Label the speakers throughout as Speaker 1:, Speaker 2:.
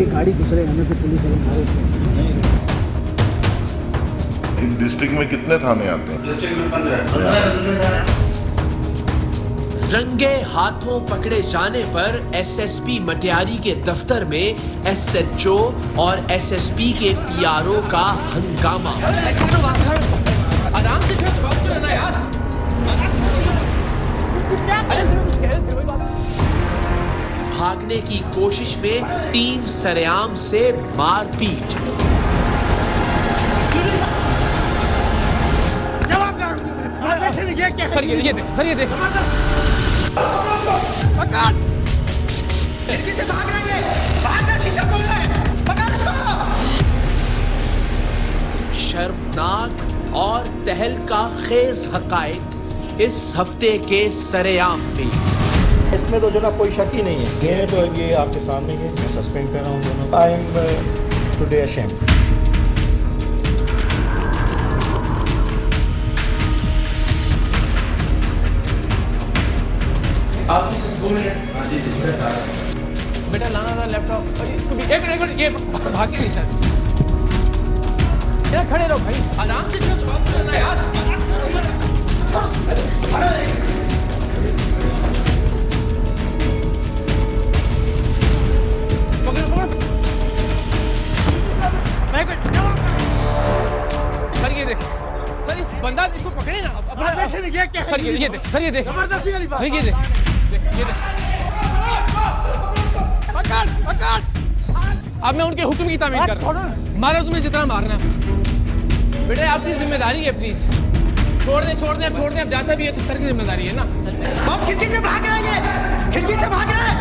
Speaker 1: की गाड़ी गुजरे हमें तो पुलिस वाले मारे।
Speaker 2: डिस्ट्रिक्ट में कितने थाने आते हैं?
Speaker 3: डिस्ट्रिक्ट में 15
Speaker 4: रंगे हाथों पकड़े जाने पर एसएसपी मटियारी के दफ्तर में एसएचओ और एसएसपी के पीआरओ का हंगामा। आराम से यार। भागने की कोशिश में टीम सरेआम से मारपीट।
Speaker 5: सर ये देख, सर ये देख।
Speaker 6: खिड़की से भाग रही है, भागना शीशा खोल रहा है, पकड़ इसको।
Speaker 4: शर्मनाक और तहलका खेज हकायक इस हफ्ते के सरेआम में।
Speaker 7: इसमें तो जो ना कोई शक ही नहीं है। ये तो ये आपके सामने है, मैं सस्पेंड कर रहा हूँ दोनों। I am today ashamed.
Speaker 5: आप 2 मिनट बेटा लाना था लैपटॉप। इसको भी एक मिनट, ये भागे नहीं सर। यार खड़े रहो भाई, आराम से चलो यार। सर ये देख, सर इस बंदा इसको पकड़े ना अपना। सर ये देख, सर ये देख, सर ये देख, ये देख। अब मैं उनके हुक्म की तामील कर रहा हूँ। मारो तुम्हें जितना मारना। बेटा आपकी जिम्मेदारी है, प्लीज छोड़ दे, अब जाता भी है तो सर की जिम्मेदारी है ना।
Speaker 6: आप खिड़की से भाग रहे हैं, खिड़की से भाग रहे हैं,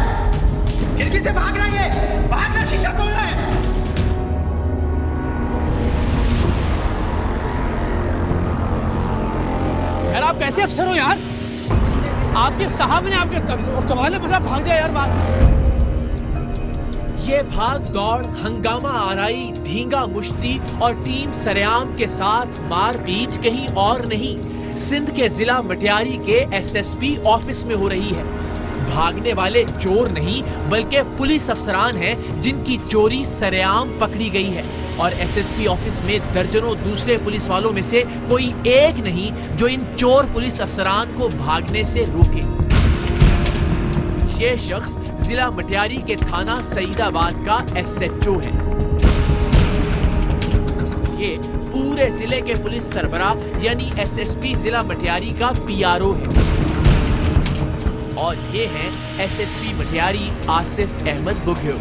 Speaker 6: खिड़की से भाग रहे हैं, भागना शीशा खोल रहा है।
Speaker 5: यार आप कैसे अफसर हो यार? आपके साहब ने आपके कमाल में भाग जाए यार। बात
Speaker 4: ये भाग दौड़, हंगामा आराई, धींगा मुश्ती और टीम सरेआम के साथ मारपीट कहीं और नहीं, सिंध के जिला मटियारी के एसएसपी ऑफिस में हो रही है। भागने वाले चोर नहीं बल्कि पुलिस अफसरान हैं जिनकी चोरी सरेआम पकड़ी गई है और एसएसपी ऑफिस में दर्जनों दूसरे पुलिस वालों में से कोई एक नहीं जो इन चोर पुलिस अफसरान को भागने से रोके। ये शख्स जिला मटियारी के थाना सईदाबाद का एसएचओ है। ये पूरे जिले के पुलिस सरबराह यानी एसएसपी जिला मटियारी का पीआरओ है और ये हैं एसएसपी मटियारी आसिफ अहमद बुघेल।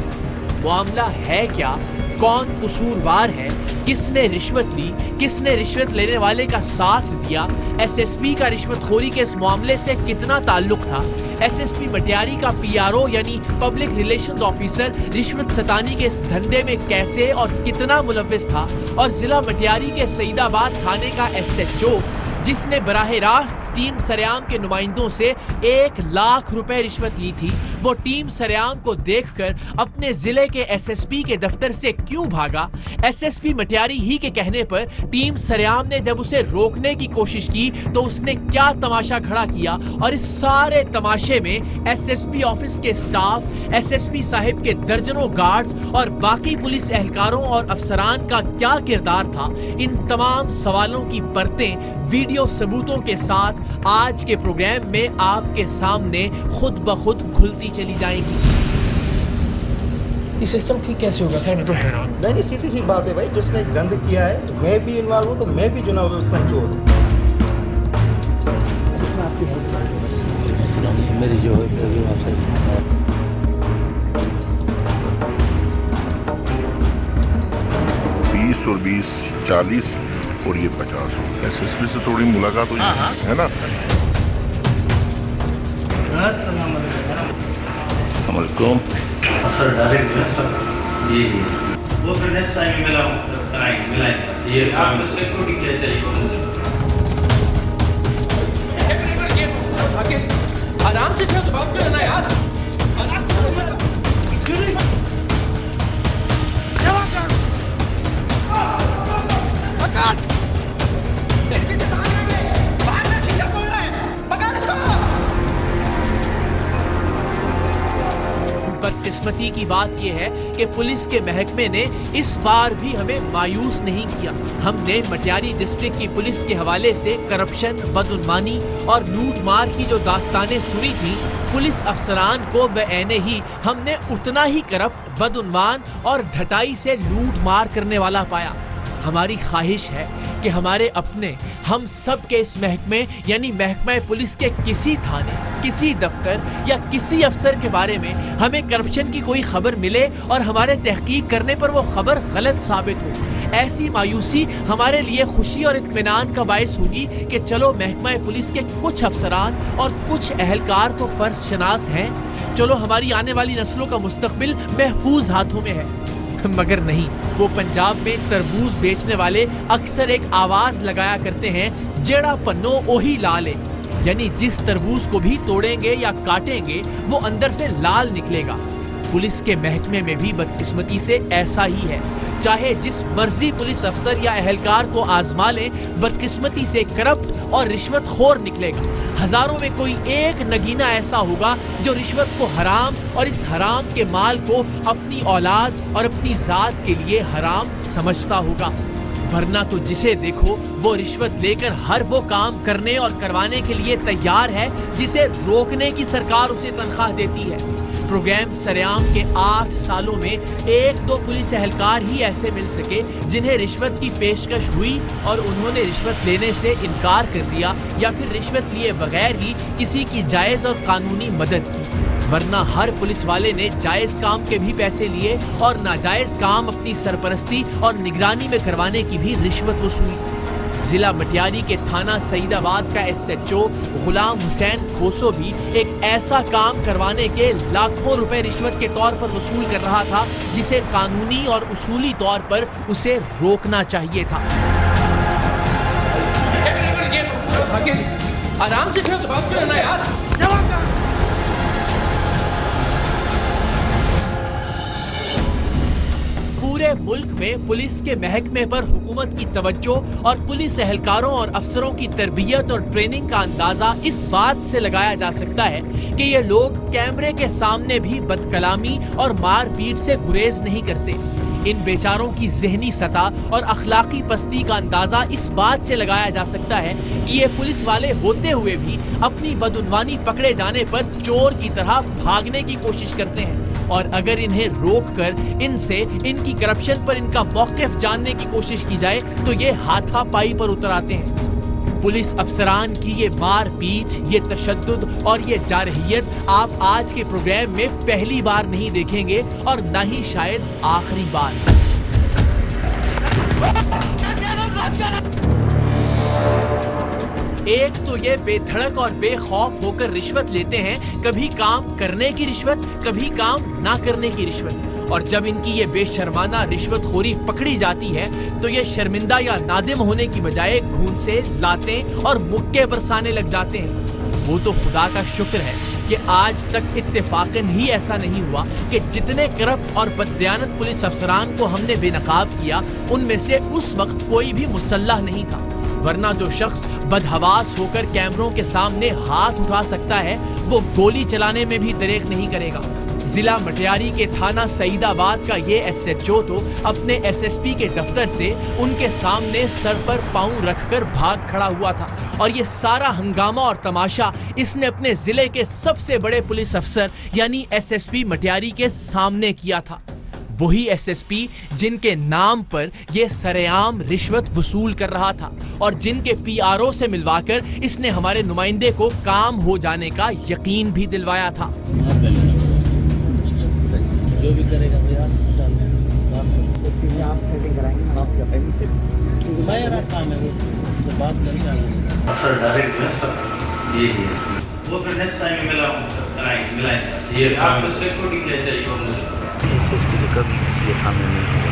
Speaker 4: मामला है क्या, कौन कसूरवार है, किसने रिश्वत ली, किसने रिश्वत लेने वाले का साथ दिया, एसएसपी का रिश्वतखोरी के इस मामले से कितना ताल्लुक था, एसएसपी मटियारी का पीआरओ यानी पब्लिक रिलेशंस ऑफिसर रिश्वत सतानी के इस धंधे में कैसे और कितना मुलव्विस था, और जिला मटियारी के सईदाबाद थाने का एसएचओ जिसने बराह रास्त टीम सरेआम के नुमाइंदों से 1 लाख रुपए रिश्वत ली थी, वो टीम सरेआम को देखकर अपने जिले के एसएसपी के दफ्तर से क्यों भागा। एसएसपी मटियारी ही के कहने पर टीम सरेआम ने जब उसे रोकने की कोशिश की तो उसने क्या तमाशा खड़ा किया, और इस सारे तमाशे में एसएसपी ऑफिस के स्टाफ, एसएसपी साहिब के दर्जनों गार्ड्स और बाकी पुलिस एहलकारों और अफसरान का क्या किरदार था। इन तमाम सवालों की परतें वीडियो सबूतों के साथ आज के प्रोग्राम में आपके सामने खुद ब खुद खुलती चली जाएंगी।
Speaker 5: ये सिस्टम ठीक कैसे होगा? खैर मैं तो हैरान।
Speaker 7: नहीं, सीधी सी बात है भाई, जिसने गंद किया है तो मैं भी इन्वॉल्व हूँ, तो मैं भी जो ना उतना ही चोर हूँ।
Speaker 1: मेरी जो है
Speaker 2: 20 और 20 40 और ये 50 हो। एसएसपी से थोड़ी मुलाकात हुई है ना?
Speaker 3: अलैकुम सर। डायरेक्ट सर जी वो फिर नेक्स्ट टाइम मिलाएंगे। ये आपको सिक्योरिटी क्या चाहिए मुझे?
Speaker 5: आराम से चल, बात करना यार।
Speaker 4: बदकिस्मती की बात यह है कि पुलिस के महकमे ने इस बार भी हमें मायूस नहीं किया। हमने मटियारी डिस्ट्रिक्ट की पुलिस के हवाले से करप्शन, बदउनवानी और लूट मार की जो दास्तानें सुनी थी, पुलिस अफसरान को बेऐने ही हमने उतना ही करप्ट, बदउनवान और ढटाई से लूट मार करने वाला पाया। हमारी ख्वाहिश है कि हमारे अपने, हम सब के इस महकमे यानी महकमा पुलिस के किसी थाने, किसी दफ्तर या किसी अफसर के बारे में हमें करप्शन की कोई खबर मिले और हमारे तहकीक करने पर वो खबर गलत साबित हो। ऐसी मायूसी हमारे लिए खुशी और इत्मीनान का बायस होगी कि चलो महकमा पुलिस के कुछ अफसरान और कुछ अहलकार तो फर्ज शनास हैं, चलो हमारी आने वाली नस्लों का मुस्तकबिल महफूज हाथों में है। मगर नहीं, वो पंजाब में तरबूज बेचने वाले अक्सर एक आवाज लगाया करते हैं, जेड़ा पन्नो ओही लाल है, यानी जिस तरबूज को भी तोड़ेंगे या काटेंगे वो अंदर से लाल निकलेगा। पुलिस के महकमे में भी बदकिस्मती से ऐसा ही है। चाहे जिस मर्जी पुलिस अफसर या अहलकार को आजमा लें, बदकिस्मती से करप्ट और रिश्वतखोर निकलेगा। हजारों में कोई एक नगीना ऐसा होगा जो रिश्वत को हराम और इस हराम के माल को अपनी औलाद और अपनी जात के लिए हराम समझता होगा। वरना तो जिसे देखो वो रिश्वत लेकर हर वो काम करने और करवाने के लिए तैयार है जिसे रोकने की सरकार उसे तनख्वाह देती है। प्रोग्राम सरेआम के 8 सालों में 1-2 पुलिस अहलकार ही ऐसे मिल सके जिन्हें रिश्वत की पेशकश हुई और उन्होंने रिश्वत लेने से इनकार कर दिया या फिर रिश्वत लिए बगैर ही किसी की जायज और कानूनी मदद की। वरना हर पुलिस वाले ने जायज काम के भी पैसे लिए और नाजायज काम अपनी सरपरस्ती और निगरानी में करवाने की भी रिश्वत वसूली। जिला मटियारी के थाना सईदाबाद का SHO गुलाम हुसैन खोसो भी एक ऐसा काम करवाने के लाखों रुपए रिश्वत के तौर पर वसूल कर रहा था जिसे कानूनी और उसूली तौर पर उसे रोकना चाहिए था।
Speaker 5: आराम से बात करना यार।
Speaker 4: पूरे मुल्क में पुलिस के महकमे पर हुकूमत की तवज्जो और पुलिस एहलकारों और अफसरों की तरबियत और ट्रेनिंग का अंदाजा इस बात से लगाया जा सकता है कि ये लोग कैमरे के सामने भी बदकलामी और मारपीट से गुरेज नहीं करते। इन बेचारों की ज़हनी सतह और अखलाकी पस्ती का अंदाजा इस बात से लगाया जा सकता है कि ये पुलिस वाले होते हुए भी अपनी बदउनवानी पकड़े जाने पर चोर की तरह भागने की कोशिश करते हैं और अगर इन्हें रोककर इनसे इनकी करप्शन पर इनका मौक़िफ़ जानने की कोशिश की जाए तो ये हाथापाई पर उतर आते हैं। पुलिस अफसरान की ये मारपीट, ये तशद्दुद और ये जारहियत आप आज के प्रोग्राम में पहली बार नहीं देखेंगे और न ही शायद आखिरी बार। एक तो ये बेधड़क और बेखौफ होकर रिश्वत लेते हैं, कभी काम करने की रिश्वत, कभी काम ना करने की रिश्वत। और जब इनकी ये बेशर्माना रिश्वतखोरी पकड़ी जाती है तो ये शर्मिंदा या नादिम होने की बजाय घूंसे, लातें और मुक्के बरसाने लग जाते हैं। वो तो खुदा का शुक्र है कि आज तक इत्तेफाकन ही ऐसा नहीं हुआ कि जितने करप्ट और बददियानत पुलिस अफसरान को हमने बेनकाब किया उनमें से उस वक्त कोई भी मुसल्लह नहीं था। वरना जो शख्स बदहवास होकर कैमरों के सामने हाथ उठा सकता है वो गोली चलाने में भी दरेक नहीं करेगा। जिला मटियारी के थाना सईदाबाद का ये SHO तो अपने SSP के दफ्तर से उनके सामने सर पर पांव रखकर भाग खड़ा हुआ था और ये सारा हंगामा और तमाशा इसने अपने जिले के सबसे बड़े पुलिस अफसर यानी SSP मटियारी के सामने किया था। वही SSP जिनके नाम पर यह सरेआम रिश्वत वसूल कर रहा था और जिनके PRO से मिलवाकर इसने हमारे नुमाइंदे को काम हो जाने का यकीन भी दिलवाया था।
Speaker 1: जो भी करेगा भैया आप सेटिंग कराएंगे, आप जाएंगे काम है वो बात करेंगे
Speaker 3: सर डायरेक्ट जो है सर ये वो फिर नेक्स्ट टाइम मिलाएंगे ये आपको सिक्योरिटी क्या चाहिए और मुझे
Speaker 1: कभी किसी के सामने नहीं।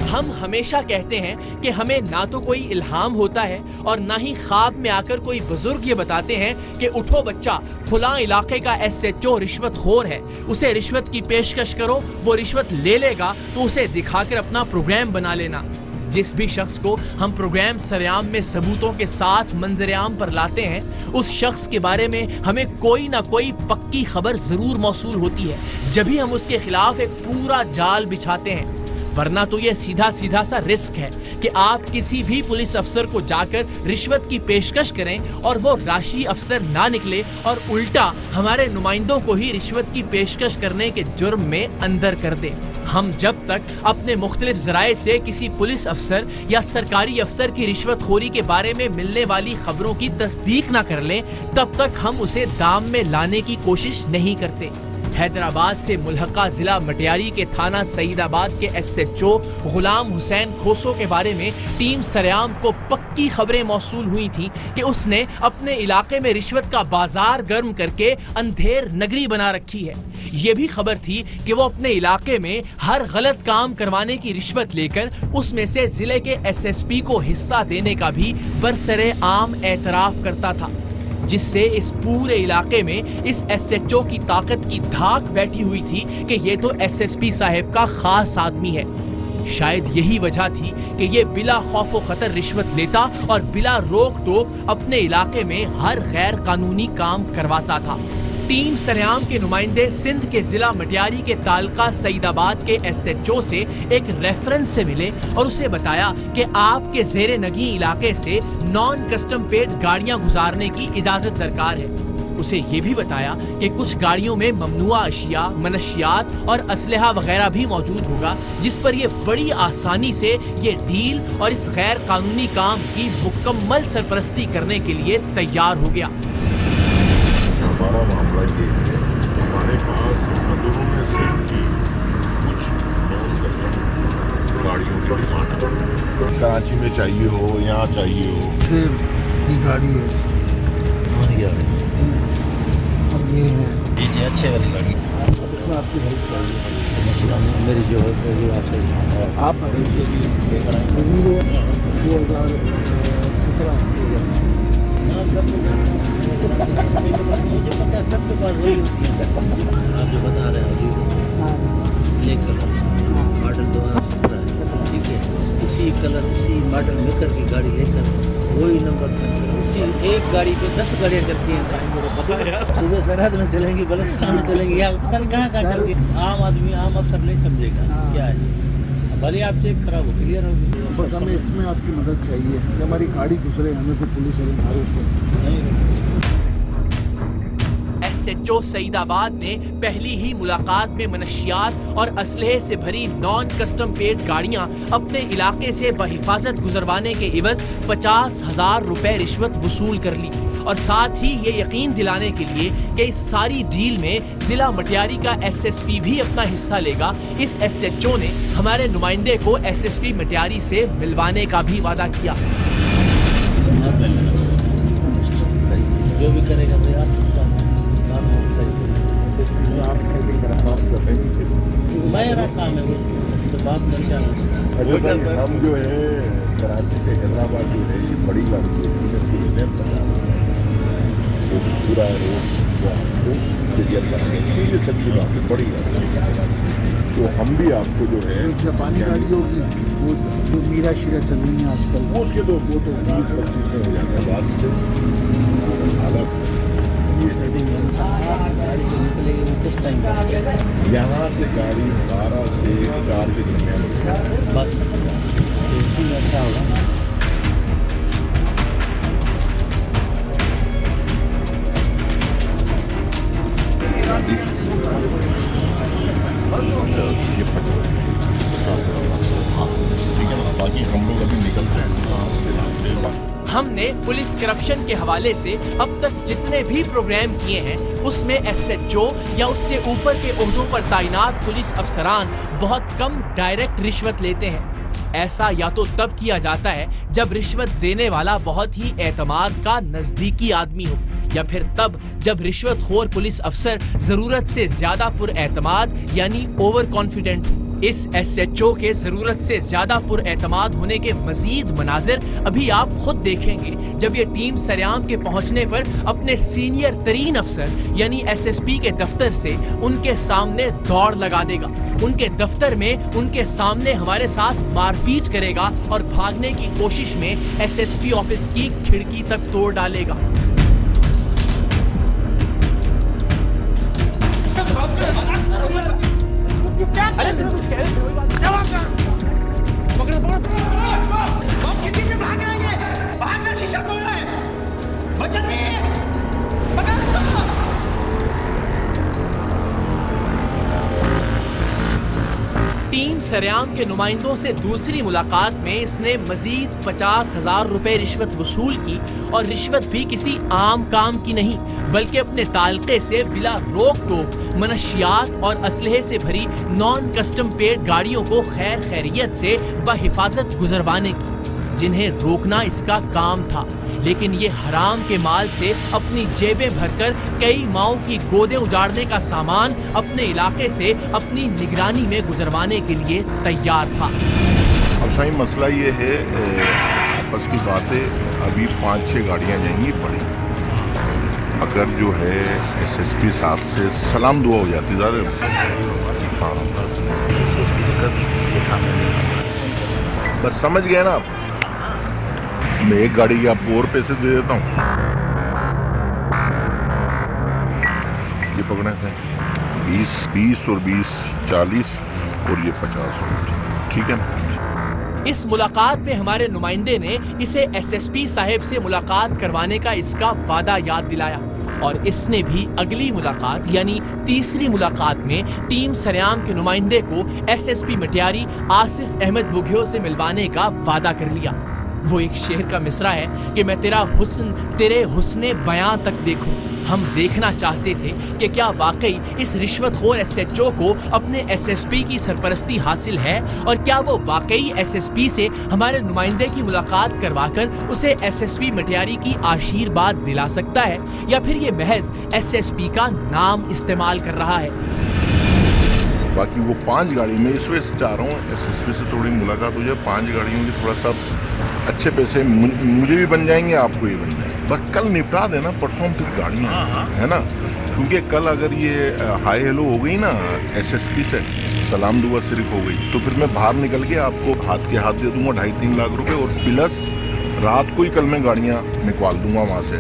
Speaker 4: हम हमेशा कहते हैं कि हमें ना तो कोई इल्हाम होता है और ना ही ख्वाब में आकर कोई बुजुर्ग ये बताते हैं कि उठो बच्चा, फलां इलाके का SHO रिश्वतखोर है, उसे रिश्वत की पेशकश करो, वो रिश्वत ले लेगा तो उसे दिखाकर अपना प्रोग्राम बना लेना। जिस भी शख्स को हम प्रोग्राम सरेआम में सबूतों के साथ मंजरेआम पर लाते हैं, उस शख्स के बारे में हमें कोई ना कोई पक्की खबर जरूर मौसूल होती है, जब भी हम उसके खिलाफ एक पूरा जाल बिछाते हैं। वरना तो यह सीधा सीधा सा रिस्क है कि आप किसी भी पुलिस अफसर को जाकर रिश्वत की पेशकश करें और वो राशि अफसर ना निकले और उल्टा हमारे नुमाइंदों को ही रिश्वत की पेशकश करने के जुर्म में अंदर कर दें। हम जब तक अपने मुख्तलिफ जराए से किसी पुलिस अफसर या सरकारी अफसर की रिश्वतखोरी के बारे में मिलने वाली खबरों की तस्दीक ना कर लें, तब तक हम उसे दाम में लाने की कोशिश नहीं करते। हैदराबाद से मुल्हका जिला मटियारी के थाना सईदाबाद के SHO गुलाम हुसैन खोसो के बारे में टीम सरेआम को पक्की खबरें मौसूल हुई थी कि उसने अपने इलाके में रिश्वत का बाजार गर्म करके अंधेर नगरी बना रखी है। ये भी खबर थी कि वो अपने इलाके में हर गलत काम करवाने की रिश्वत लेकर उसमें से जिले के SSP को हिस्सा देने का भी बरसरे आम एतराफ करता था, जिससे इस पूरे इलाके में इस SHO की ताकत की धाक बैठी हुई थी कि ये तो SSP साहब का खास आदमी है। शायद यही वजह थी कि ये बिला खौफ खतर रिश्वत लेता और बिला रोक टोक अपने इलाके में हर गैर कानूनी काम करवाता था। टीम सरेआम के नुमाइंदे सिंध के जिला मटियारी के तालका सईदाबाद के SHO से एक रेफरेंस से मिले और उसे बताया कि आपके जेरे नगी इलाके से नॉन कस्टम पेड गाड़ियां गुजारने की इजाजत दरकार है। उसे ये भी बताया कि कुछ गाड़ियों में ममनुआ अशिया, मनशियात और असलहा वगैरह भी मौजूद होगा, जिस पर ये बड़ी आसानी से ये डील और इस गैर कानूनी काम की मुकम्मल सरपरस्ती करने के लिए तैयार हो गया।
Speaker 2: हमारा मामला ये है, हमारे पास मजदूरों में से कुछ नॉन कस्टम गाड़ियों की डिमांड है। कराची में चाहिए हो, यहाँ चाहिए हो,
Speaker 8: सिर्फ ये गाड़ी है
Speaker 1: और ये
Speaker 8: अब ये है
Speaker 1: जी अच्छे वाली गाड़ी।
Speaker 8: अब इसमें आपकी हेल्प चाहिए,
Speaker 1: मेरी जो है जो आपसे
Speaker 8: आप
Speaker 1: मुझे पता है सबके पास वही होती है। आप जो बता रहे हैं अभी ये कलर मॉडल 2017 है, ठीक है, इसी कलर इसी मॉडल मेकर की गाड़ी लेकर वही नंबर उसी एक गाड़ी पे 10 गाड़ियाँ चलती हैं। सुबह सरहद में चलेंगी, बलुचिस्तान में चलेंगी, या पता नहीं कहाँ कहाँ चलती है। आम आदमी आम अफसर नहीं समझेगा क्या है, भले आप चेक करा वो क्लियर होगी।
Speaker 8: बस हमें इसमें आपकी मदद चाहिए कि हमारी गाड़ी गुजरे, हमें कोई पुलिस वाले मारे उसको।
Speaker 4: SHO सईदाबाद ने पहली ही मुलाकात में मनशियात और असलहे से भरी नॉन कस्टम पेड गाड़ियां अपने इलाके से बहिफाजत गुजरवाने के इवज 50,000 रुपए रिश्वत वसूल कर ली और साथ ही ये यकीन दिलाने के लिए कि इस सारी डील में जिला मटियारी का SSP भी अपना हिस्सा लेगा, इस SHO ने हमारे नुमाइंदे को SSP मटियारी से मिलवाने का भी वादा किया।
Speaker 1: जो भी करेगा तो यार मेरा काम है उससे बात करके
Speaker 2: हम जो है कराची से हैदराबाद जो है ये बड़ी गाड़ी है, वो पूरा रोड क्लियर करेंगे, ये सबकी बात है, बड़ी गाड़ी है। तो हम भी आपको जो है
Speaker 8: जापानी गाड़ी होगी वो जो मीरा शीरा चल रही है आजकल,
Speaker 2: वो उसके तो 20-25 में हो जाता है बाद से हालत।
Speaker 1: गाड़ी जो निकलेगी वो किस टाइम
Speaker 2: यहाँ से गाड़ी 12 से 4 के दरमियान
Speaker 1: बस इसी में अच्छा होगा।
Speaker 2: ये 50 ठीक है ना, बाकी हम लोग अभी निकलते हैं।
Speaker 4: हमने पुलिस करप्शन के हवाले से अब तक जितने भी प्रोग्राम किए हैं उसमें SHO या उससे ऊपर के ओहदों पर तैनात पुलिस अफसरान बहुत कम डायरेक्ट रिश्वत लेते हैं। ऐसा या तो तब किया जाता है जब रिश्वत देने वाला बहुत ही एतमाद का नजदीकी आदमी हो, या फिर तब जब रिश्वतखोर पुलिस अफसर जरूरत से ज्यादा पुरएतमाद यानी ओवर कॉन्फिडेंट हो। इस SHO के जरूरत से ज्यादा पुरएतमाद होने के मजीद मनाजिर अभी आप खुद देखेंगे जब ये टीम सरेआम के पहुंचने पर अपने सीनियर तरीन अफसर यानी SSP के दफ्तर से उनके सामने दौड़ लगा देगा, उनके दफ्तर में उनके सामने हमारे साथ मारपीट करेगा और भागने की कोशिश में SSP ऑफिस की खिड़की तक तोड़ डालेगा। टीम सरेआम के नुमाइंदों से दूसरी मुलाकात में इसने मजीद 50,000 रुपए रिश्वत वसूल की और रिश्वत भी किसी आम काम की नहीं बल्कि अपने ताल्के से बिला रोक टोक मनशियात और असलहे से भरी नॉन कस्टम पेड गाड़ियों को खैर खैरियत से बहिफाजत गुजरवाने की, जिन्हें रोकना इसका काम था। लेकिन ये हराम के माल से अपनी जेबें भरकर कई माओं की गोदें उजाड़ने का सामान अपने इलाके से अपनी निगरानी में गुजरवाने के लिए तैयार था।
Speaker 2: अब सही मसला ये है, आपस की बातें अभी 5-6 गाड़ियां जाएंगी पड़ी। अगर जो है SSP साहब से सलाम दुआ हो जाती है, बस समझ गए ना आप। मैं एक गाड़ी की आपको और पैसे दे देता हूँ, ये पकड़े थे 20 और 20 40 और ये 50, ठीक है।
Speaker 4: इस मुलाकात में हमारे नुमाइंदे ने इसे SSP साहिब से मुलाकात करवाने का इसका वादा याद दिलाया और इसने भी अगली मुलाकात यानी तीसरी मुलाकात में टीम सरेआम के नुमाइंदे को SSP मटियारी आसिफ अहमद बुघियो से मिलवाने का वादा कर लिया। वो एक शेर का मिसरा है कि मैं तेरा हुस्न तेरे हुस्ने बयां तक देखूं। हम देखना चाहते थे कि क्या वाकई इस रिश्वतखोर SHO को अपने SSP की सरपरस्ती हासिल है और क्या वो वाकई SSP से हमारे नुमाइंदे की मुलाकात करवाकर उसे SSP मटियारी की आशीर्वाद दिला सकता है या फिर ये महज SSP का नाम इस्तेमाल कर रहा है।
Speaker 2: बाकी वो 5 गाड़ी में इस वजह से चाह रहा हूँ SSP से थोड़ी मुलाकात हो जाए। 5 गाड़ियों की थोड़ा सा अच्छे पैसे मुझे भी बन जाएंगे, आपको भी बन जाएंगे। बस कल निपटा देना, परसों फिर गाड़ियाँ है ना, क्योंकि कल अगर ये हाई हेलो हो गई ना SSP से सलाम दुआ सिर्फ हो गई तो फिर मैं बाहर निकल के आपको हाथ के हाथ दे दूंगा 2.5-3 लाख रुपए और प्लस रात को ही कल मैं गाड़ियाँ निकाल दूंगा वहाँ से।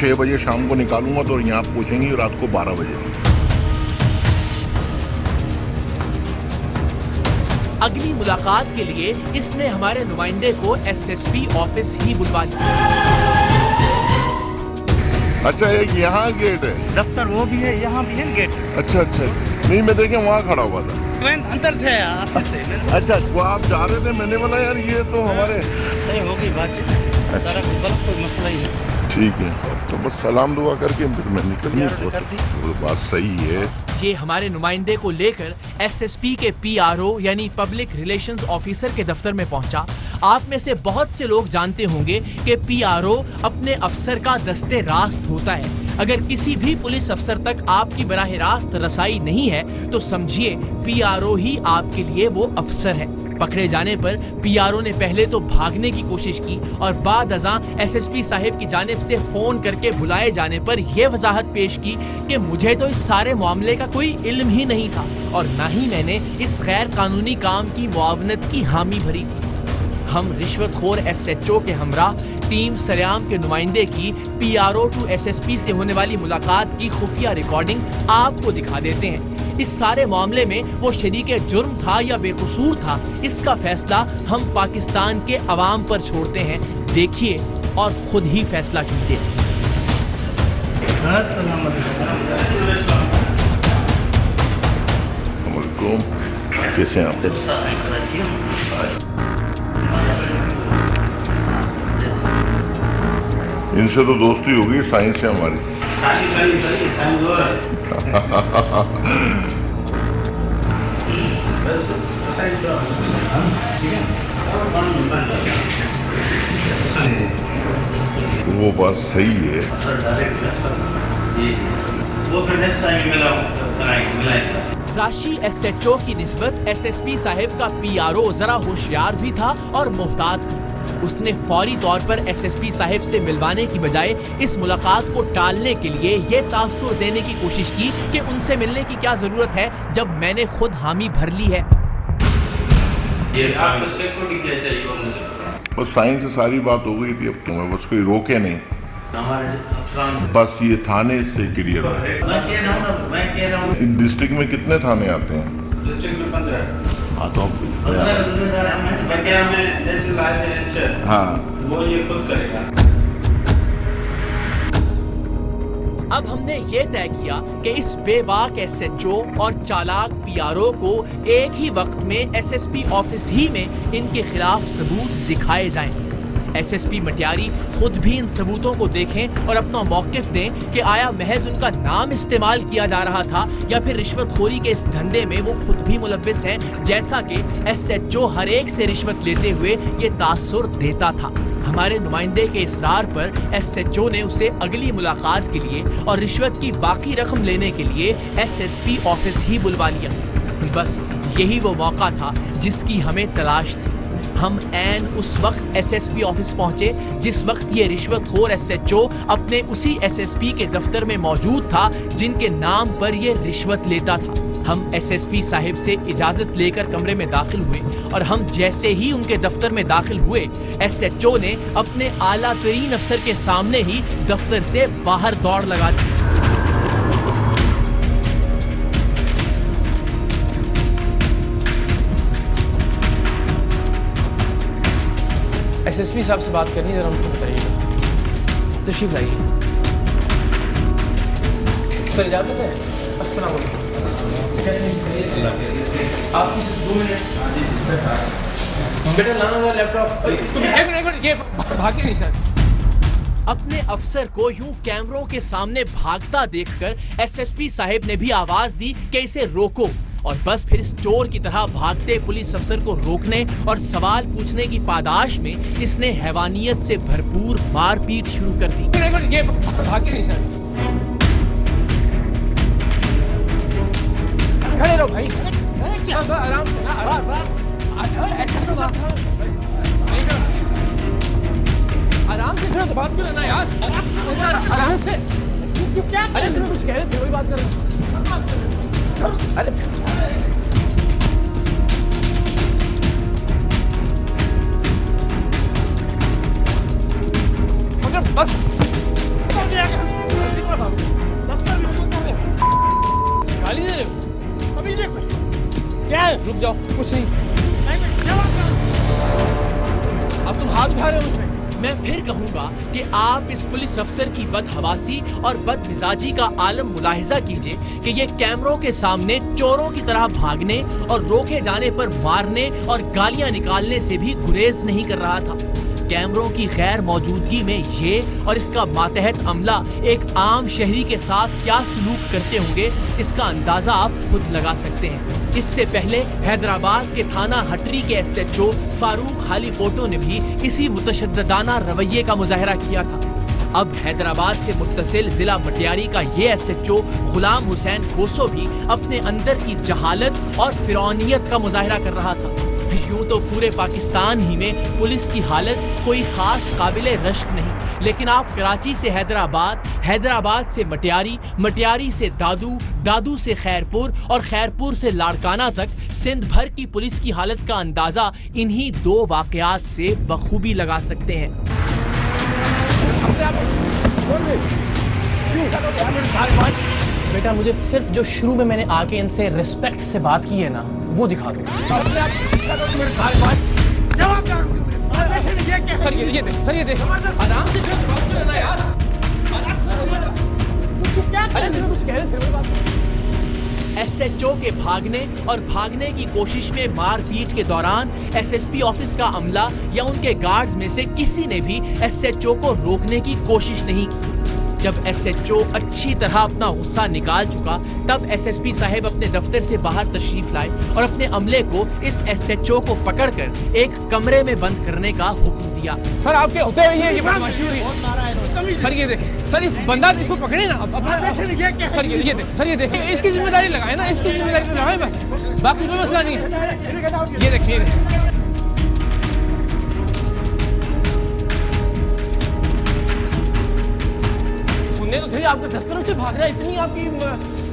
Speaker 2: 6 बजे शाम को निकालूंगा तो यहाँ पहुँचेंगी रात को 12 बजे।
Speaker 4: अगली मुलाकात के लिए इसने हमारे नुमाइंदे को SSP ऑफिस ही बुलवा लिया।
Speaker 2: अच्छा, एक यहाँ गेट है,
Speaker 1: दफ्तर वो भी है, यहाँ भी है गेट।
Speaker 2: अच्छा, नहीं मैं देखे वहाँ खड़ा हुआ था,
Speaker 1: अंदर थे
Speaker 2: अच्छा वो आप जा रहे थे, मैंने बोला यार ये तो हमारे
Speaker 1: सही हो गई बातचीत।
Speaker 2: अच्छा,
Speaker 1: कोई मसला ही नहीं,
Speaker 2: ठीक है। तो बस सलाम दुआ करके फिर मैं निकल गया, बात सही है।
Speaker 4: ये हमारे नुमाइंदे को लेकर SSP के PRO यानी पब्लिक रिलेशंस ऑफिसर के दफ्तर में पहुंचा। आप में से बहुत से लोग जानते होंगे कि PRO अपने अफसर का दस्ते रास्त होता है। अगर किसी भी पुलिस अफसर तक आपकी बराह रास्त रसाई नहीं है तो समझिए PRO ही आपके लिए वो अफसर है। पकड़े जाने पर PRO ने पहले तो भागने की कोशिश की और बाद अज़ां SSP साहिब की जानिब से फोन करके बुलाए जाने पर यह वजाहत पेश की कि मुझे तो इस सारे मामले का कोई इल्म ही नहीं था और ना ही मैंने इस गैर कानूनी काम की मुआवनत की हामी भरी थी। हम रिश्वतखोर SHO के हमरा टीम सरेआम के नुमाइंदे की PRO टू SSP से होने वाली मुलाकात की खुफिया रिकॉर्डिंग आपको दिखा देते हैं। इस सारे मामले में वो शरीके जुर्म था या बेकसूर था, इसका फैसला हम पाकिस्तान के अवाम पर छोड़ते हैं। देखिए और खुद ही फैसला कीजिए।
Speaker 2: कैसे आप? इनसे तो दोस्ती होगी, साइंस है हमारी। वो बात सही है।
Speaker 3: वो फिर नेक्स्ट टाइम मिला
Speaker 4: राशि एसएचओ की निस्बत एसएसपी साहब का पीआरओ जरा होशियार भी था और मोहतात भी। उसने फौरी तौर पर एसएसपी साहब से मिलवाने की बजाय इस मुलाकात को टालने के लिए ये तासुर देने की कोशिश की कि उनसे मिलने की क्या जरूरत है जब मैंने खुद हामी भर ली है।
Speaker 3: ये आपको सिक्योरिटी क्या चाहिए वो मुझे
Speaker 2: बस साइंस से सारी बात हो गई थी, अब तो मैं बस कोई रोके नहीं,
Speaker 3: हमारे अफसरान से
Speaker 2: बस ये थाने से क्लियर है।
Speaker 3: मैं कह रहा हूँ
Speaker 2: डिस्ट्रिक्ट में कितने थाने आते हैं?
Speaker 3: डिस्ट्रिक्ट में 15।
Speaker 2: हाँ तो हाँ
Speaker 3: वो ये खुद करेगा।
Speaker 4: अब हमने ये तय किया कि इस बेबाक एसएचओ और चालाक पीआरओ को एक ही वक्त में एसएसपी ऑफिस ही में इनके खिलाफ सबूत दिखाए जाएं। एसएसपी मटियारी खुद भी इन सबूतों को देखें और अपना मौकिफ दें कि आया महज उनका नाम इस्तेमाल किया जा रहा था या फिर रिश्वतखोरी के इस धंधे में वो खुद भी मुलव्विस हैं, जैसा कि एसएचओ हर एक से रिश्वत लेते हुए ये तासुर देता था। हमारे नुमाइंदे के इसरार पर एसएचओ ने उसे अगली मुलाकात के लिए और रिश्वत की बाकी रकम लेने के लिए एसएसपी ऑफिस ही बुलवा लिया। बस यही वो मौका था जिसकी हमें तलाश थी। हम ऐन उस वक्त एसएसपी ऑफिस पहुंचे जिस वक्त ये रिश्वतखोर एसएचओ अपने उसी एसएसपी के दफ्तर में मौजूद था जिनके नाम पर ये रिश्वत लेता था। हम एसएसपी साहिब से इजाजत लेकर कमरे में दाखिल हुए और हम जैसे ही उनके दफ्तर में दाखिल हुए, एसएचओ ने अपने आला तरीन अफसर के सामने ही दफ्तर से बाहर दौड़ लगा दी।
Speaker 5: एसएसपी साहब से बात करनी, जरा उनको बताइएगा। तशरीफ लाइए। सर इजाजत है? अस्सलाम वालेकुम। आपकी सिर्फ 2 मिनट। बेटा लाना वाला लैपटॉप। एक मिनट ये भागे नहीं सर।
Speaker 4: अपने अफसर को यूं कैमरों के सामने भागता देखकर एसएसपी साहब ने भी आवाज दी कि इसे रोको, और बस फिर इस चोर की तरह भागते पुलिस अफसर को रोकने और सवाल पूछने की पादाश में इसने हैवानियत से भरपूर मारपीट शुरू कर दी।
Speaker 5: ये भागे नहीं सर। खड़े रहो भाई। आराम से ना, आराम से खड़े तो बात क्यों ना यार। आराम से। अरे तुम कुछ कह रहे थे, वही बात कर रहे। अरे बस गाली दे अभी देखो क्या है? रुक जाओ, कुछ नहीं। अब तुम हाथ उठा रहे हो उसमें।
Speaker 4: मैं फिर कहूंगा कि आप इस पुलिस अफसर की बदहवासी और बदमिजाजी का आलम मुलाहिजा कीजिए कि ये कैमरों के सामने चोरों की तरह भागने और रोके जाने पर मारने और गालियां निकालने से भी गुरेज नहीं कर रहा था। कैमरों की गैर मौजूदगी में ये और इसका मातहत अमला एक आम शहरी के साथ क्या सलूक करते होंगे, इसका अंदाजा आप खुद लगा सकते हैं। इससे पहले हैदराबाद के थाना हटरी के एसएचओ फारूक हालीपोटो ने भी इसी मुतशद्दिदाना रवैये का मुजाहरा किया था। अब हैदराबाद से मुत्तसिल जिला मटियारी का ये एसएचओ गुलाम हुसैन खोसो भी अपने अंदर की जहालत और फिरौनियत का मुजाहरा कर रहा था। यूं तो पूरे पाकिस्तान ही में पुलिस की हालत कोई खास काबिले रश्क नहीं, लेकिन आप कराची से हैदराबाद, हैदराबाद से मटियारी, मटियारी से दादू, दादू से खैरपुर और खैरपुर से लाड़काना तक सिंध भर की पुलिस की हालत का अंदाजा इन्हीं 2 वाकयात से बखूबी लगा सकते हैं।
Speaker 5: बेटा मुझे सिर्फ जो शुरू में मैंने आके इनसे रिस्पेक्ट से बात की है ना, वो दिखा दो। सर ये दे, सर ये दे। आराम से ना यार। अरे कुछ कह रहे थे।
Speaker 4: एसएचओ के भागने और भागने की कोशिश में मारपीट के दौरान एसएसपी ऑफिस का अमला या उनके गार्ड्स में से किसी ने भी एसएचओ को रोकने की कोशिश नहीं की। जब एसएचओ अच्छी तरह अपना गुस्सा निकाल चुका, तब एसएसपी साहब अपने दफ्तर से बाहर तशरीफ लाए और अपने अमले को इस एसएचओ को पकड़कर एक कमरे में बंद करने का हुक्म दिया।
Speaker 5: सर आपके होते हुए ये बदमाशी हो रही है। सर ये देखें, सर इस बंदा इसको पकड़े ना अपना। सर ये देखें, सर ये देखें, इसकी जिम्मेदारी लगाए ना, इसकी जिम्मेदारी लगाए बस, बाकी कोई मसला नहीं है। ये देखिए सुनने तो थे आपके दफ्तर से भाग रहा है, इतनी आपकी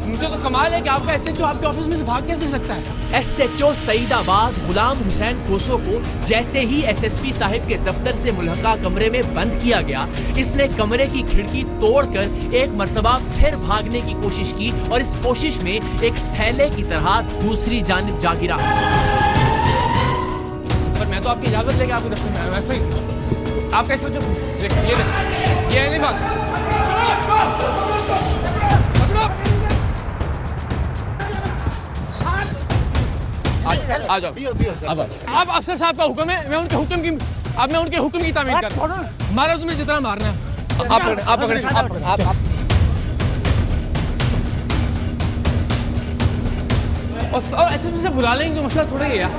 Speaker 5: मुझे तो कमाल है कि आपका एसएचओ आपके ऑफिस में से भाग कैसे सकता है।
Speaker 4: एसएचओ सईदाबाद गुलाम हुसैन कोसो को जैसे ही एसएसपी साहब के दफ्तर से मुल्हका कमरे में बंद किया गया, इसने कमरे की खिड़की तोड़कर एक मर्तबा फिर भागने की कोशिश की और इस कोशिश में एक थैले की तरह दूसरी जानिब जा गिरा।
Speaker 5: पर मैं तो आपकी इजाजत लेके आपके दफ्तर में आया, वैसे ही आप कैसे जो देखिए ये नहीं बात। आ जाओ अब अफसर साहब का हुक्म है, मैं उनके हुक्म की तामील कर रहा हूं। मारा तुम्हें जितना मारना है आप पकड़े और ऐसे से बुला लेंगे, मसला थोड़ा ही है यार।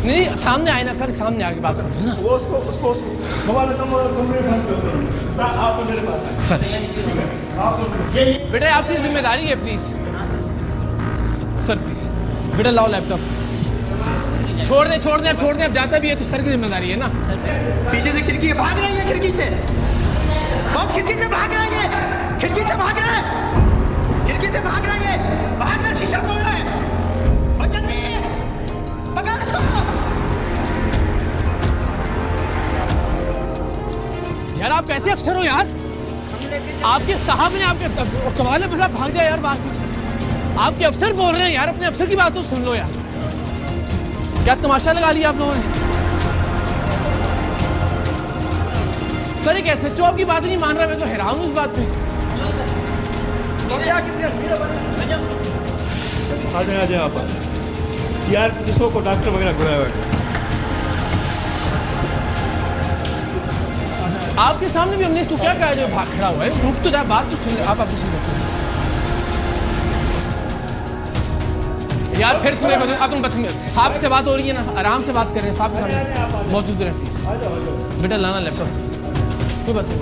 Speaker 5: नहीं सामने आए ना सर, सामने आके बात करें ना।
Speaker 7: उसको
Speaker 5: सर बेटा आपकी जिम्मेदारी है, प्लीज सर प्लीज बेटा लाओ लैपटॉप। छोड़ दे अब जाता भी है तो सर की जिम्मेदारी है ना।
Speaker 6: पीछे से खिड़की भाग रही है, खिड़की से बहुत खिड़की से भाग रही है, खिड़की से भाग रहा है, खिड़की से भाग रही है, भाग रहा, शीशा तोड़ रहा है, बचन नहीं है, पकड़ इसको।
Speaker 5: यार आप कैसे अफसर हो यार, आपके साहब ने आपके कमाल है, बस भाग जाए यार। बात पीछे आपके अफसर बोल रहे हैं यार, अपने अफसर की बात तो सुन लो यार। क्या तमाशा लगा लिया आप लोगों ने। सर एक एसएचओ आपकी बात नहीं मान रहा, मैं तो हैरान हूं इस बात पे।
Speaker 7: आ जाए आप यार, पुलिसों को डॉक्टर वगैरह बुलाया हुआ है।
Speaker 5: आपके सामने भी हमने इसको क्या कहा जो भाग खड़ा हुआ है, रुक तो जाए, बात तो सुन ले आप अपनी सुन यार। फिर तुम्हें अब तुम साहब से बात हो रही है ना, आराम से बात कर रहे हैं, साहब के सामने मौजूद रहे प्लीज। बेटा लाना लैपटॉप, कोई बात नहीं,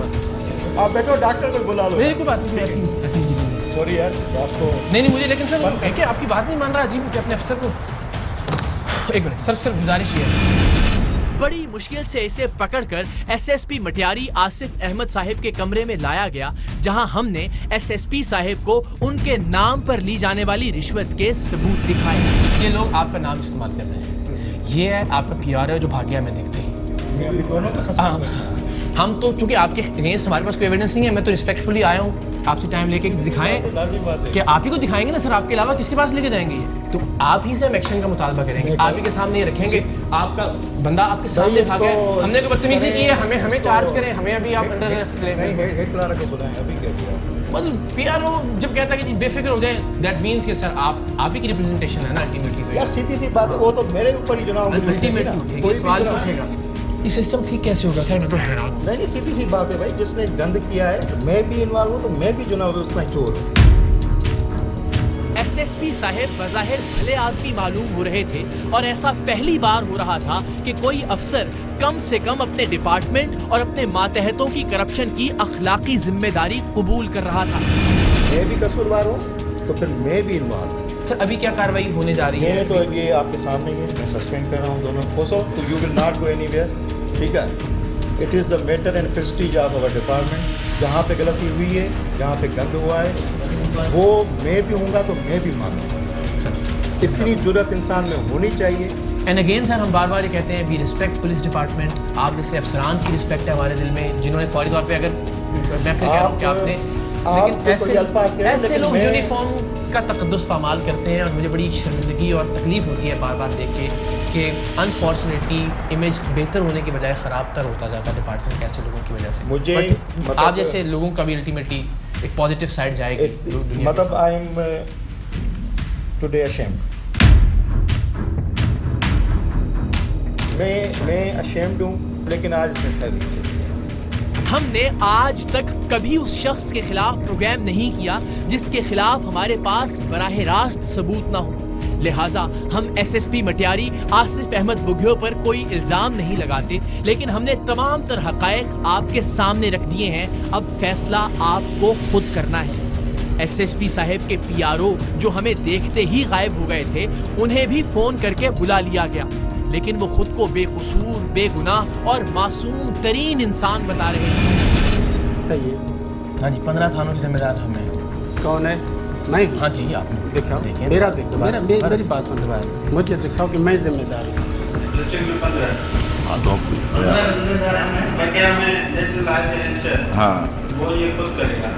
Speaker 7: आप बैठो, डॉक्टर को बुला लो।
Speaker 5: मेरी कोई बात नहीं, ऐसी
Speaker 7: सॉरी यार आपको
Speaker 5: नहीं मुझे, लेकिन सर है कि आपकी बात नहीं मान रहा अजीब कि अपने अफसर को। एक मिनट सर गुजारिश है।
Speaker 4: बड़ी मुश्किल से इसे पकड़कर एसएसपी मटियारी आसिफ अहमद साहिब के कमरे में लाया गया, जहां हमने एसएसपी साहिब को उनके नाम पर ली जाने वाली रिश्वत के सबूत दिखाए।
Speaker 5: ये लोग आपका नाम इस्तेमाल कर रहे हैं, ये है आपका पीआरओ जो भाग गया, मैं देखते ही
Speaker 7: अभी दोनों का
Speaker 5: हम तो चूंकि आपके अगेंस्ट हमारे पास कोई एविडेंस नहीं है, मैं तो रिस्पेक्टफुली आया हूँ आपसे टाइम लेके दिखाएं कि आप ही को दिखाएंगे ना सर, आपके अलावा किसके पास लेके जाएंगे ये, तो आप ही से हम एक्शन का मुतालबा करेंगे, आप ही के सामने रखेंगे। आपका बंदा आपके सामने भागा, हमने कोई बदतमीजी की है, हमें चार्ज करें, हमें अभी आप अंडर अरेस्ट लें। मतलब पीआरओ जब कहता है कि बेफिक्र हो जाए, दैट मींस कि सर आप ही की रिप्रेजेंटेशन है ना अल्टीमेटली।
Speaker 7: यार सीधी सी बात है, वो तो मेरे ऊपर ही जनाब
Speaker 5: अल्टीमेटली कोई सवाल पूछेगा, ये सिस्टम ठीक कैसे होगा। खैर मैं तो हैरान।
Speaker 7: नहीं सीधी सी बात है भाई, जिसने गंद किया है मैं भी इन्वॉल्व हूँ, तो मैं भी जनाब उतना ही चोर हूँ।
Speaker 4: एसएसपी साहब बज़ाहिर भले आदमी मालूम हो रहे थे और ऐसा पहली बार हो रहा था कि कोई अफसर कम से कम अपने डिपार्टमेंट और अपने मातहतों की करप्शन की अखलाकी जिम्मेदारी कबूल कर रहा था।
Speaker 7: मैं भी कसूरवार हूँ तो फिर मैं भी इन्वॉल्व हूँ।
Speaker 5: सर अभी क्या कार्रवाई होने जा रही है?
Speaker 7: मैंने तो ये आपके सामने ही मैं सस्पेंड कर रहा हूँ दोनों को, so you will not go anywhere, ठीक है। It is the matter and prestige of our department. जहाँ पे गलती हुई है, जहाँ पे गंद हुआ है, वो मैं भी हूँगा तो मैं भी मानूंगा। इतनी जुर्रत इंसान में होनी चाहिए।
Speaker 5: एंड अगेन सर हम बार बार ये कहते हैं वी रिस्पेक्ट पुलिस डिपार्टमेंट। आप जैसे अफसरान की रिस्पेक्ट है हमारे दिल में, जिन्होंने फौरी तौर पे, अगर मैं फिर कह रहा हूँ कि आपने, लेकिन ऐसे लोग यूनिफॉर्म का तकद्दुस पामाल करते हैं और मुझे बड़ी शर्मिंदगी और तकलीफ होती है बार बार देख के कि अनफॉर्चुनेटली इमेज बेहतर होने के बजाय ख़राब तर होता जाता है डिपार्टमेंट ऐसे लोगों की वजह से।
Speaker 7: मुझे
Speaker 5: आप जैसे लोगों का भी अल्टीमेटली एक पॉजिटिव साइड जाएगी।
Speaker 7: मतलब आई एम टुडे अशेम्ड, मैं अशेम्ड हूँ, लेकिन आज इसमें सर नीचे।
Speaker 4: हमने आज तक कभी उस शख्स के खिलाफ प्रोग्राम नहीं किया जिसके खिलाफ हमारे पास बराह रास्त सबूत ना हो। लिहाजा हम एसएसपी मटियारी आसिफ अहमद बुघियो पर कोई इल्जाम नहीं लगाते, लेकिन हमने तमाम तर हकायक आपके सामने रख दिए हैं। अब फैसला आपको खुद करना है। एसएसपी साहब के पीआरओ जो हमें देखते ही गायब हो गए थे, उन्हें भी फोन करके बुला लिया गया, लेकिन वो खुद को बेकसूर, बेगुनाह और मासूम तरीन इंसान बता रहे हैं।
Speaker 9: सही है।
Speaker 5: हाँ जी, 15 थानों के जिम्मेदार हमें।
Speaker 9: कौन है? मैं।
Speaker 5: हाँ जी, आप
Speaker 9: दिखाओ।
Speaker 5: देखिए,
Speaker 9: मेरा देखो, मेरी बात सुन, मुझे दिखाओ कि मैं जिम्मेदार हूँ।
Speaker 2: हाँ,
Speaker 3: वो ये खुद करेगा।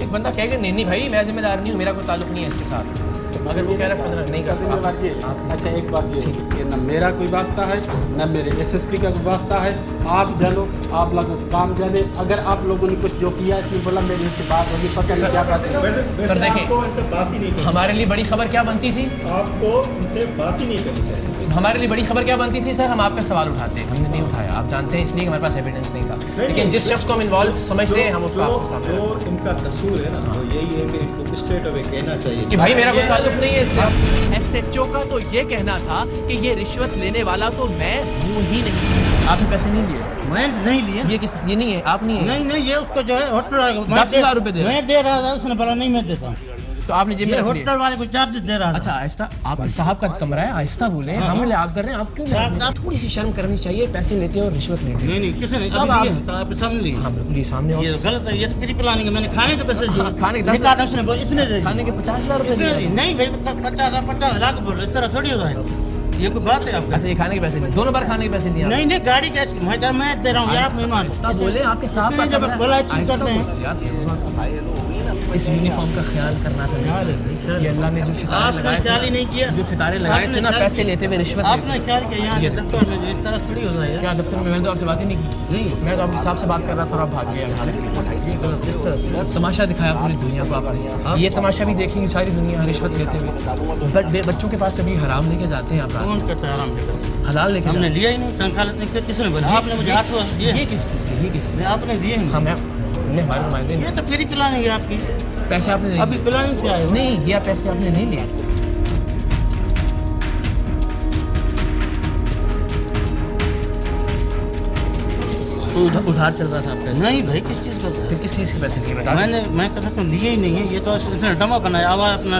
Speaker 5: एक बंदा कहेगा नहीं नहीं भाई मैं जिम्मेदार नहीं हूँ, मेरा कोई ताल्लुक नहीं है इसके साथ। अगर वो कह रहा है 15 नहीं कर।
Speaker 9: अच्छा एक बात ये कि न मेरा कोई वास्ता है न मेरे एसएसपी का कोई वास्ता है। आप जानो, आप लोगों को काम जाने। अगर आप लोगों ने कुछ जो किया इसमें बोला मेरे से बात होगी, पता नहीं क्या बात है।
Speaker 5: सर देखिए, हमारे लिए बड़ी खबर क्या बनती थी?
Speaker 7: आपको इनसे बात ही नहीं करनी चाहिए।
Speaker 5: हमारे लिए बड़ी खबर क्या बनती थी सर? हम आप पे सवाल उठाते, हमने नहीं उठाया, आप जानते हैं, इसलिए हमारे पास एविडेंस नहीं था। लेकिन जिस शख्स को हम इन्वॉल्व समझते हैं हम उसको आपको सामने
Speaker 7: जो इनका कसूर है ना, वो यही है कि इनको स्ट्रेट अवे कहना चाहिए
Speaker 5: कि भाई मेरा कोई ताल्लुक नहीं है इससे।
Speaker 4: एसएचओ का तो ये कहना था कि ये रिश्वत लेने वाला तो मैं हूँ ही नहीं।
Speaker 5: आपने पैसे नहीं लिए?
Speaker 10: मैं नहीं लिए।
Speaker 5: ये नहीं है, आप नहीं है?
Speaker 10: नहीं, ये उसको जो है होटल
Speaker 5: 10,000 रुपए दे।
Speaker 10: मैं दे रहा था, उसने बोला नहीं मैं देता हूँ।
Speaker 5: तो आपने जेब में रख लिया?
Speaker 10: होटल वाले को चार्ज दे रहा था।
Speaker 5: अच्छा आहिस्ता, आप साहब का कमरा है, आहिस्ता बोले। हम लिहाज कर रहे हैं, आप क्यों? थोड़ी सी शर्म करनी चाहिए, पैसे लेते हैं और रिश्वत लेते हैं।
Speaker 10: नहीं किसी ने आपके सामने लिए।
Speaker 5: हाँ बिल्कुल, ये सामने।
Speaker 10: ये गलत है, ये तो प्री प्लानिंग है। मैंने खाने के पैसे दिए।
Speaker 5: खाने के
Speaker 10: इसने दे
Speaker 5: खाने के 50,000 रुपए
Speaker 10: नहीं भाई, 50 लाख बोलो, इस तरह थोड़ी होता है। ये कोई बात है आपका?
Speaker 5: अच्छा, ये खाने के पैसे लिए, दोनों बार खाने के पैसे लिए?
Speaker 10: नहीं गाड़ी कैश मैं दे रहा हूँ यार, आप मेहमान
Speaker 5: बोले आपके साहब का
Speaker 10: जब बोला चुप करते हैं।
Speaker 5: इस यूनिफॉर्म का ख्याल करना था। ये अल्लाह ने जो सितारे लगाए
Speaker 10: ख्याल ही नहीं किया।
Speaker 5: जो सितारे लगाए थे ना, पैसे लेते हुए रिश्वत
Speaker 10: आपने ख्याल किया? यहाँ के दफ्तर में इस तरह थोड़ी होता है।
Speaker 5: क्या दफ्तर में? मैंने तो आपसे बात ही नहीं की। नहीं, मैं तो आपके साहब से बात कर रहा था और आप भाग गए। तमाशा दिखाया पूरी दुनिया को आपने। ये तमाशा भी देखेंगे सारी दुनिया रिश्वत लेते हुए। बच्चों के पास कभी हराम लेके जाते हैं आप?
Speaker 10: कौन कहता है हराम लेकर?
Speaker 5: हलाल लेके
Speaker 10: हमने लिया ही नहीं। तनख्वाह लेते किसने बोला? आपने मुझे हाथ दिए।
Speaker 5: ये किस
Speaker 10: आपने दिए?
Speaker 5: हमने हमारे नुमाइंदे।
Speaker 10: ये तो फ्री प्लानिंग है आपकी।
Speaker 5: पैसे आपने नहीं
Speaker 10: अभी प्लानिंग से आए हो?
Speaker 5: नहीं, ये पैसे आपने नहीं लिए। उधार चल रहा था आपका?
Speaker 10: नहीं भाई, किस चीज़ का?
Speaker 5: फिर किस चीज़ के पैसे लिए?
Speaker 10: मैं कहता हूँ लिए ही नहीं है। ये तो इसने डमा बनाया, आवाज़ अपना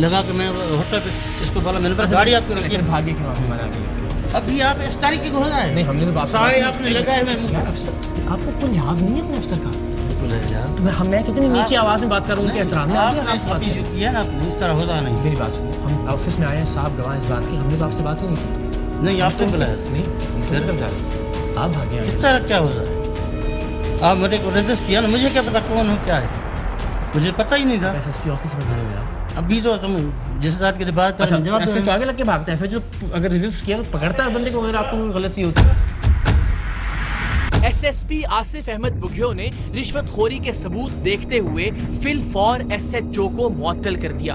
Speaker 10: लगा के मैं होटल पे इसको बोला मैंने पर गाड़ी आपको रखी।
Speaker 5: भाग्य क्यों आपने मना किया?
Speaker 10: अभी आप इस तारीख को हो रहा है?
Speaker 5: नहीं, हमने तो
Speaker 10: सारे आपने लगाए हुए।
Speaker 5: आपको कोई लिहाज नहीं है अपने अफसर का? मैं कितनी नीचे आवाज में बात कर रहा हूँ, उनके एहतराम में
Speaker 10: आपने इस तरह होता नहीं।
Speaker 5: मेरी बात सुनिए, हम ऑफिस में आए हैं, साहब गवाह इस बात की, हमने तो आपसे बात ही नहीं की।
Speaker 10: नहीं, आपने बुलाया
Speaker 5: नहीं, आप भागे।
Speaker 10: इस तरह क्या हो रहा है? आप मेरे को रजिस्ट किया ना, मुझे क्या पता कौन हो क्या है, मुझे पता ही नहीं था।
Speaker 5: एसएसपी ऑफिस में खड़े हुए अभी
Speaker 10: तो तुम जिस बात की बात कर रहे हो,
Speaker 5: जवाब आगे लग के भागता है। जो अगर रजिस्ट किया तो पकड़ता है बंदे को अगर आपको कोई गलती होती है।
Speaker 4: एसएसपी आसिफ अहमद बुघियो ने रिश्वतखोरी के सबूत देखते हुए फिल फॉर एसएचओ को मुअत्तल कर दिया।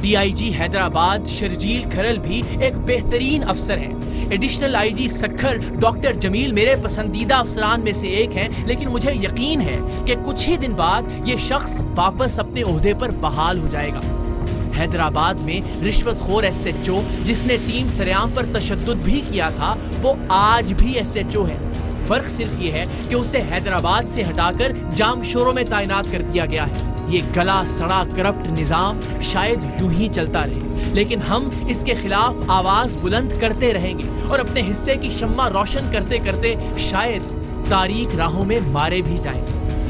Speaker 4: डीआईजी हैदराबाद शर्जील खरल भी एक बेहतरीन अफसर हैं। Additional IG Sukkur doctor Jameel मेरे पसंदीदा अफसरान में से एक हैं, लेकिन मुझे यकीन है कि कुछ ही दिन बाद ये शख्स वापस अपने ओहदे पर बहाल हो जाएगा। हैदराबाद में रिश्वतखोर एसएचओ जिसने टीम सरेआम पर तशद्दुद भी किया था, वो आज भी एसएचओ है। फर्क सिर्फ ये है कि उसे हैदराबाद से हटाकर जामशोरों में तैनात कर दिया गया है। ये गला सड़ा करप्ट निजाम शायद यूं ही चलता रहे, लेकिन हम इसके खिलाफ आवाज बुलंद करते रहेंगे और अपने हिस्से की शम्मा रोशन करते करते शायद तारीक राहों में मारे भी जाएं।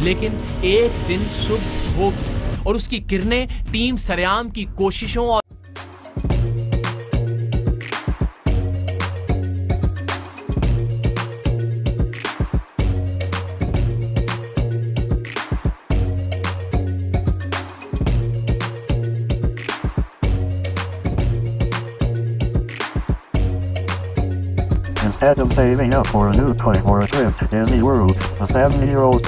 Speaker 4: लेकिन एक दिन सुबह होगी और उसकी किरणें टीम सरेआम की कोशिशों और
Speaker 11: Instead of saving up for a new toy or a trip to Disney World, the 7-year-old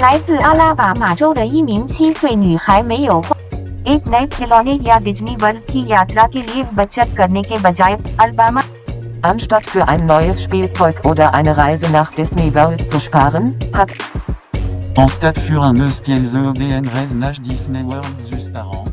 Speaker 12: 来自阿拉巴马州的一名7岁女孩没有 एक नए खिलौने या डिज्नी वर्ल्ड की यात्रा के लिए बचत करने के बजाय Alabama
Speaker 13: Anstatt für ein neues Spielzeug oder eine Reise nach Disney World zu sparen, hat
Speaker 14: En stade für un neus Kielze ODN Reise nach Disney World zu sparen.